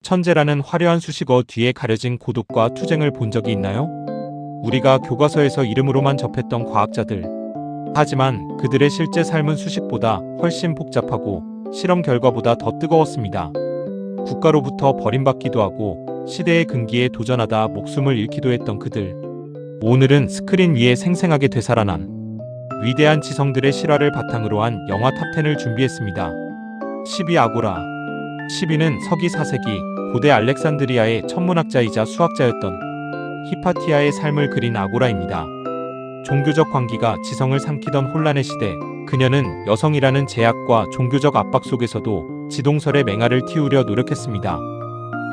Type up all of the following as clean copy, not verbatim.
천재라는 화려한 수식어 뒤에 가려진 고독과 투쟁을 본 적이 있나요? 우리가 교과서에서 이름으로만 접했던 과학자들. 하지만 그들의 실제 삶은 수식보다 훨씬 복잡하고 실험 결과보다 더 뜨거웠습니다. 국가로부터 버림받기도 하고 시대의 근기에 도전하다 목숨을 잃기도 했던 그들. 오늘은 스크린 위에 생생하게 되살아난 위대한 지성들의 실화를 바탕으로 한 영화 탑10을 준비했습니다. 10위 아고라. 10위는 서기 4세기 고대 알렉산드리아의 천문학자이자 수학자였던 히파티아의 삶을 그린 아고라입니다. 종교적 관기가 지성을 삼키던 혼란의 시대, 그녀는 여성이라는 제약과 종교적 압박 속에서도 지동설의 맹아를 틔우려 노력했습니다.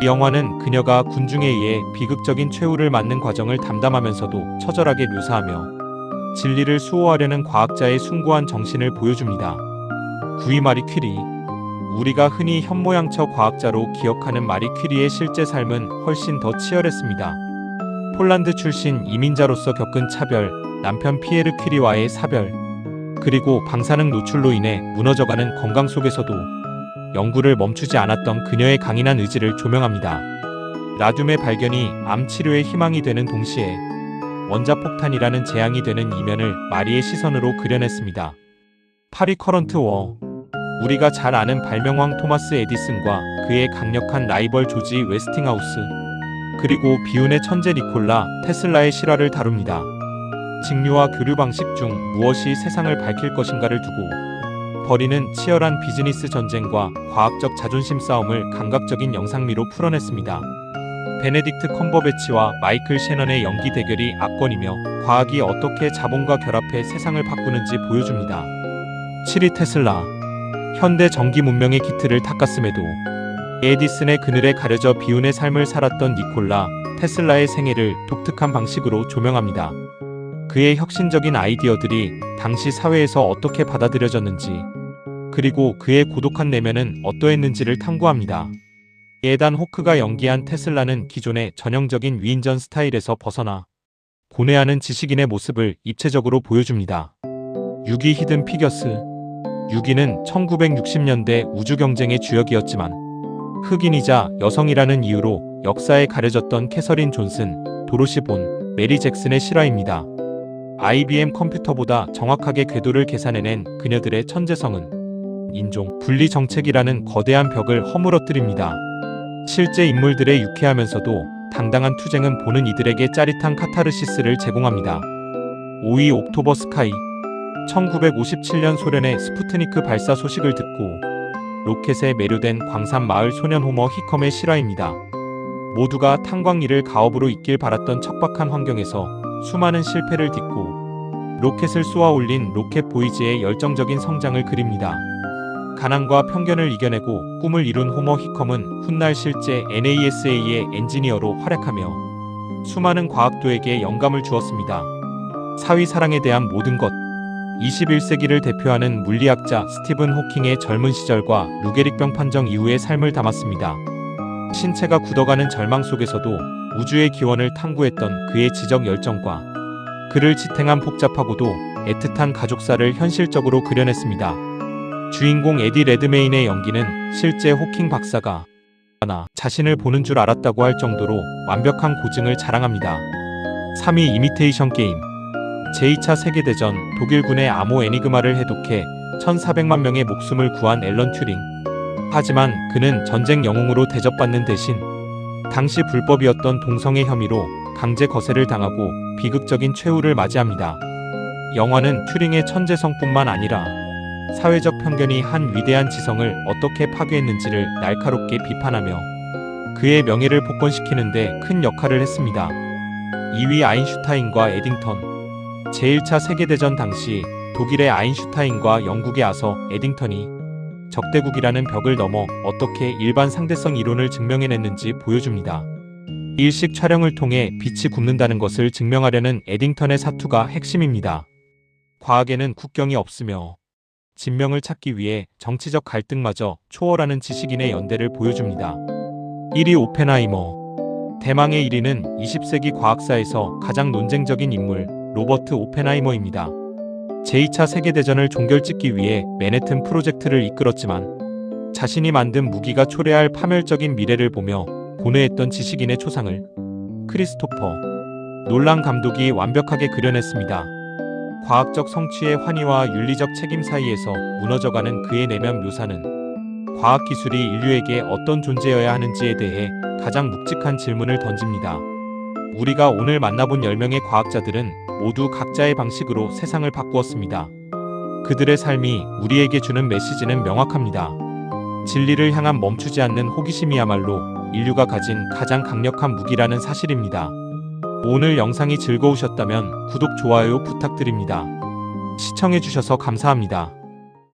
이 영화는 그녀가 군중에 의해 비극적인 최후를 맞는 과정을 담담하면서도 처절하게 묘사하며 진리를 수호하려는 과학자의 숭고한 정신을 보여줍니다. 9위 마리 퀴리. 우리가 흔히 현모양처 과학자로 기억하는 마리 퀴리의 실제 삶은 훨씬 더 치열했습니다. 폴란드 출신 이민자로서 겪은 차별, 남편 피에르 퀴리와의 사별, 그리고 방사능 노출로 인해 무너져가는 건강 속에서도 연구를 멈추지 않았던 그녀의 강인한 의지를 조명합니다. 라듐의 발견이 암 치료의 희망이 되는 동시에 원자폭탄이라는 재앙이 되는 이면을 마리의 시선으로 그려냈습니다. 8위 커런트 워. 우리가 잘 아는 발명왕 토마스 에디슨과 그의 강력한 라이벌 조지 웨스팅하우스, 그리고 비운의 천재 니콜라 테슬라의 실화를 다룹니다. 직류와 교류 방식 중 무엇이 세상을 밝힐 것인가를 두고 벌이는 치열한 비즈니스 전쟁과 과학적 자존심 싸움을 감각적인 영상미로 풀어냈습니다. 베네딕트 컴버배치와 마이클 셰넌의 연기 대결이 압권이며 과학이 어떻게 자본과 결합해 세상을 바꾸는지 보여줍니다. 7위 테슬라. 현대 전기 문명의 기틀을 닦았음에도 에디슨의 그늘에 가려져 비운의 삶을 살았던 니콜라 테슬라의 생애를 독특한 방식으로 조명합니다. 그의 혁신적인 아이디어들이 당시 사회에서 어떻게 받아들여졌는지, 그리고 그의 고독한 내면은 어떠했는지를 탐구합니다. 에단 호크가 연기한 테슬라는 기존의 전형적인 위인전 스타일에서 벗어나 고뇌하는 지식인의 모습을 입체적으로 보여줍니다. 6위 히든 피겨스. 6위는 1960년대 우주 경쟁의 주역이었지만 흑인이자 여성이라는 이유로 역사에 가려졌던 캐서린 존슨, 도로시 본, 메리 잭슨의 실화입니다. IBM 컴퓨터보다 정확하게 궤도를 계산해낸 그녀들의 천재성은 인종 분리 정책이라는 거대한 벽을 허물어뜨립니다. 실제 인물들의 유쾌하면서도 당당한 투쟁은 보는 이들에게 짜릿한 카타르시스를 제공합니다. 5위 옥토버 스카이. 1957년 소련의 스푸트니크 발사 소식을 듣고 로켓에 매료된 광산 마을 소년 호머 히컴의 실화입니다. 모두가 탄광일을 가업으로 잇길 바랐던 척박한 환경에서 수많은 실패를 딛고 로켓을 쏘아 올린 로켓 보이즈의 열정적인 성장을 그립니다. 가난과 편견을 이겨내고 꿈을 이룬 호머 히컴은 훗날 실제 NASA의 엔지니어로 활약하며 수많은 과학도에게 영감을 주었습니다. 4위 사랑에 대한 모든 것. 21세기를 대표하는 물리학자 스티븐 호킹의 젊은 시절과 루게릭병 판정 이후의 삶을 담았습니다. 신체가 굳어가는 절망 속에서도 우주의 기원을 탐구했던 그의 지적 열정과 그를 지탱한 복잡하고도 애틋한 가족사를 현실적으로 그려냈습니다. 주인공 에디 레드메인의 연기는 실제 호킹 박사가 자신을 보는 줄 알았다고 할 정도로 완벽한 고증을 자랑합니다. 3위 이미테이션 게임. 제2차 세계대전 독일군의 암호 애니그마를 해독해 1400만 명의 목숨을 구한 앨런 튜링. 하지만 그는 전쟁 영웅으로 대접받는 대신 당시 불법이었던 동성애 혐의로 강제 거세를 당하고 비극적인 최후를 맞이합니다. 영화는 튜링의 천재성뿐만 아니라 사회적 편견이 한 위대한 지성을 어떻게 파괴했는지를 날카롭게 비판하며 그의 명예를 복권시키는 데 큰 역할을 했습니다. 2위 아인슈타인과 에딩턴. 제1차 세계대전 당시 독일의 아인슈타인과 영국의 아서 에딩턴이 적대국이라는 벽을 넘어 어떻게 일반 상대성 이론을 증명해냈는지 보여줍니다. 일식 촬영을 통해 빛이 굽는다는 것을 증명하려는 에딩턴의 사투가 핵심입니다. 과학에는 국경이 없으며 진명을 찾기 위해 정치적 갈등마저 초월하는 지식인의 연대를 보여줍니다. 1위 오펜하이머. 대망의 1위는 20세기 과학사에서 가장 논쟁적인 인물 로버트 오펜하이머입니다. 제2차 세계대전을 종결짓기 위해 맨해튼 프로젝트를 이끌었지만 자신이 만든 무기가 초래할 파멸적인 미래를 보며 고뇌했던 지식인의 초상을 크리스토퍼 놀란 감독이 완벽하게 그려냈습니다. 과학적 성취의 환희와 윤리적 책임 사이에서 무너져가는 그의 내면 묘사는 과학기술이 인류에게 어떤 존재여야 하는지에 대해 가장 묵직한 질문을 던집니다. 우리가 오늘 만나본 10명의 과학자들은 모두 각자의 방식으로 세상을 바꾸었습니다. 그들의 삶이 우리에게 주는 메시지는 명확합니다. 진리를 향한 멈추지 않는 호기심이야말로 인류가 가진 가장 강력한 무기라는 사실입니다. 오늘 영상이 즐거우셨다면 구독, 좋아요 부탁드립니다. 시청해주셔서 감사합니다.